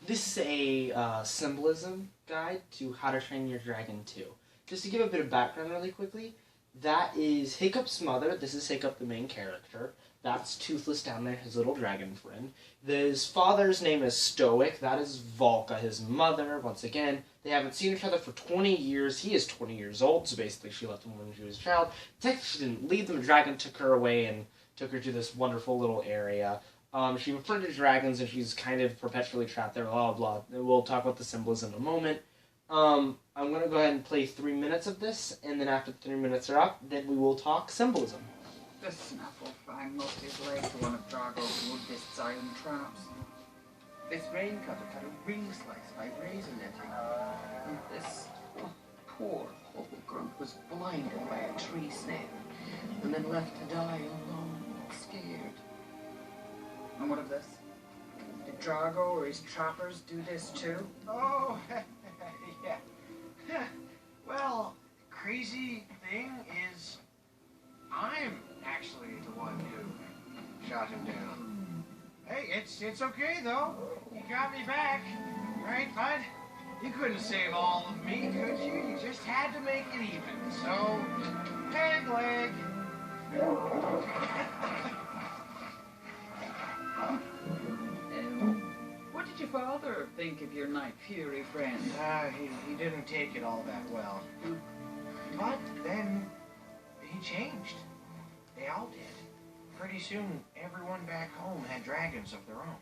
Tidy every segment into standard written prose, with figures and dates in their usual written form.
This is a symbolism guide to How to Train Your Dragon 2. Just to give a bit of background really quickly, that is Hiccup's mother. This is Hiccup, the main character. That's Toothless down there, his little dragon friend. His father's name is Stoic. That is Volca, his mother. Once again, they haven't seen each other for 20 years. He is 20 years old, so basically she left him when she was a child. Technically, she didn't leave them. The dragon took her away and took her to this wonderful little area. She befriended dragons, and she's kind of perpetually trapped there, blah, blah. We'll talk about the symbols in a moment. I'm going to go ahead and play 3 minutes of this, and then after the 3 minutes are up, then we will talk symbolism. The snaffle fang lost his leg to one of Drago's wood-fist's iron traps. This rain cutter cut a ring slice by razor netting. And this poor grunt was blinded by a tree snake, and then left to die alone, scared. And what of this? Did Drago or his trappers do this too? Oh, yeah. Well, crazy thing is, I'm actually the one who shot him down. Hey, it's okay though. You got me back, right, bud? You couldn't save all of me, could you? You just had to make it even. So, peg leg. What did your father think of your Night Fury friend? He didn't take it all that well. But then he changed. They all did. Pretty soon, everyone back home had dragons of their own.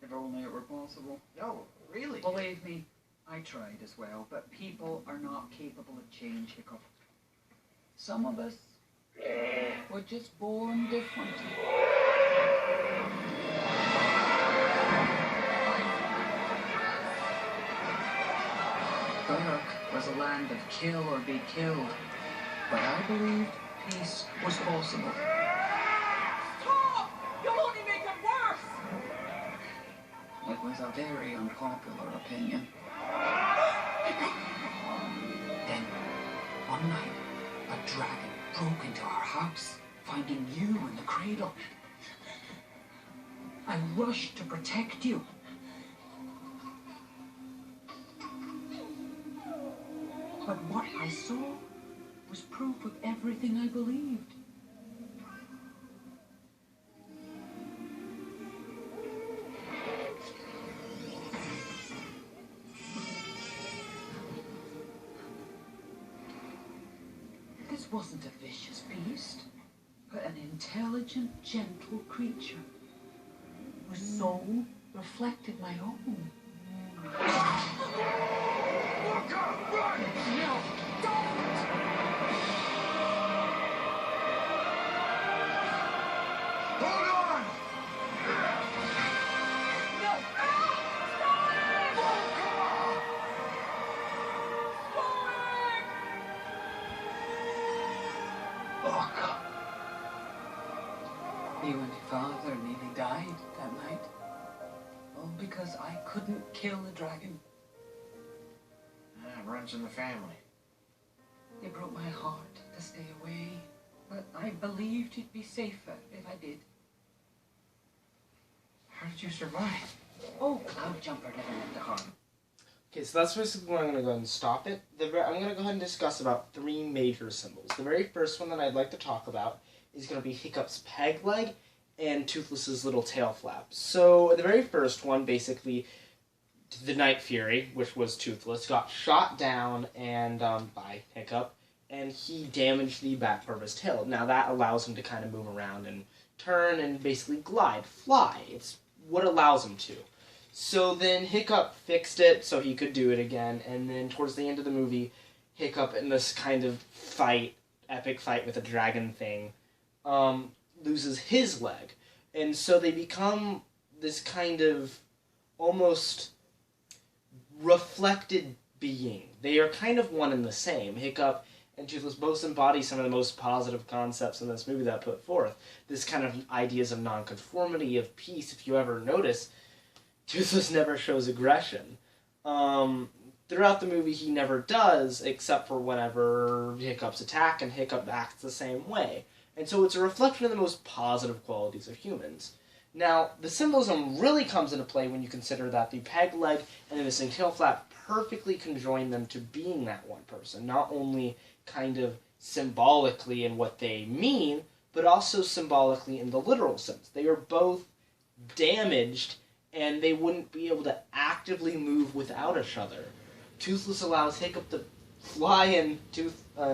If only it were possible. No, really. Believe me, I tried as well, but people are not capable of change, Hiccup. Some of us were just born different. Berk was a land of kill or be killed, but I believed peace was possible. Stop! You'll only make it worse! It was a very unpopular opinion. Then, one night, a dragon broke into our house, finding you in the cradle. I rushed to protect you. But what I saw was proof of everything I believed. This wasn't a vicious beast, but an intelligent, gentle creature whose soul reflected my own. Run! No, don't! Hold on! No! Look. You and your father nearly died that night. All because I couldn't kill the dragon. It runs in the family. It broke my heart to stay away, but I believed you'd be safer if I did. How did you survive? Oh, Cloud Jumper never meant to harm. Okay, so that's basically where I'm going to go ahead and stop it. I'm going to go ahead and discuss about 3 major symbols. The very first one that I'd like to talk about is going to be Hiccup's peg leg and Toothless's little tail flap. So the very first one, basically, the Night Fury, which was Toothless, got shot down and by Hiccup, and he damaged the back part of his tail. Now that allows him to kind of move around and turn and basically glide, fly. It's what allows him to. So then Hiccup fixed it so he could do it again, and then towards the end of the movie, Hiccup in this kind of fight, epic fight with a dragon thing, loses his leg. And so they become this kind of almost reflected being. They are kind of one and the same. Hiccup and Toothless both embody some of the most positive concepts in this movie that I put forth. This kind of ideas of nonconformity, of peace. If you ever notice, Toothless never shows aggression. Throughout the movie, he never does, except for whenever Hiccup's attack, and Hiccup acts the same way. And so it's a reflection of the most positive qualities of humans. Now, the symbolism really comes into play when you consider that the peg leg and the missing tail flap perfectly conjoin them to being that one person, not only kind of symbolically in what they mean, but also symbolically in the literal sense. They are both damaged, and they wouldn't be able to actively move without each other. Toothless allows Hiccup to fly, and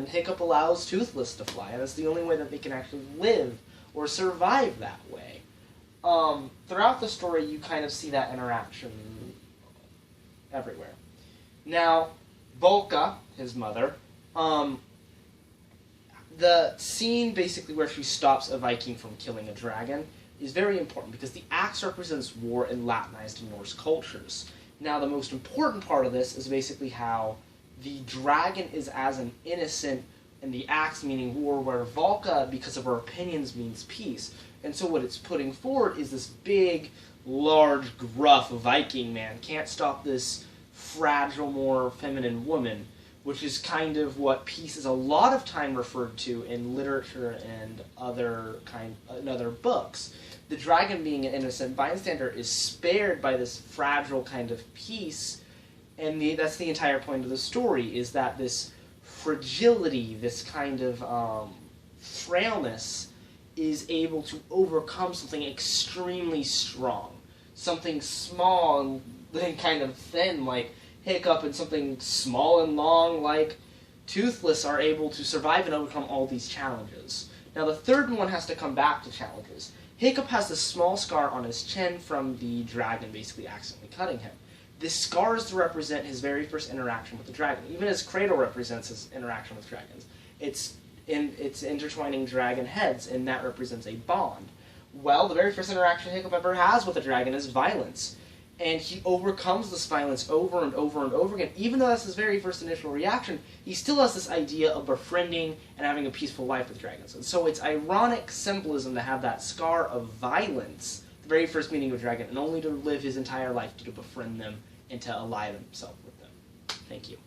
Hiccup allows Toothless to fly, and that's the only way that they can actually live or survive that way. Throughout the story, you kind of see that interaction everywhere. Now, Volka, his mother, the scene basically where she stops a Viking from killing a dragon is very important because the axe represents war in Latinized and Norse cultures. Now, the most important part of this is basically how the dragon is as an innocent and the axe meaning war, where Volka, because of her opinions, means peace. And so what it's putting forward is this big, large, gruff Viking man can't stop this fragile, more feminine woman, which is kind of what peace is a lot of time referred to in literature and other books. The dragon, being an innocent bystander, is spared by this fragile kind of peace, and that's the entire point of the story, is that this fragility, this kind of frailness, is able to overcome something extremely strong. Something small and kind of thin like Hiccup, and something small and long like Toothless are able to survive and overcome all these challenges. Now the third one has to come back to challenges. Hiccup has this small scar on his chin from the dragon basically accidentally cutting him. This scar is to represent his very first interaction with the dragon, even as Cradle represents his interaction with dragons. It's intertwining dragon heads, and that represents a bond. Well, the very first interaction Hiccup ever has with a dragon is violence. And he overcomes this violence over and over and over again. Even though that's his very first initial reaction, he still has this idea of befriending and having a peaceful life with dragons. And so it's ironic symbolism to have that scar of violence, the very first meeting of a dragon, and only to live his entire life to befriend them and to ally himself with them. Thank you.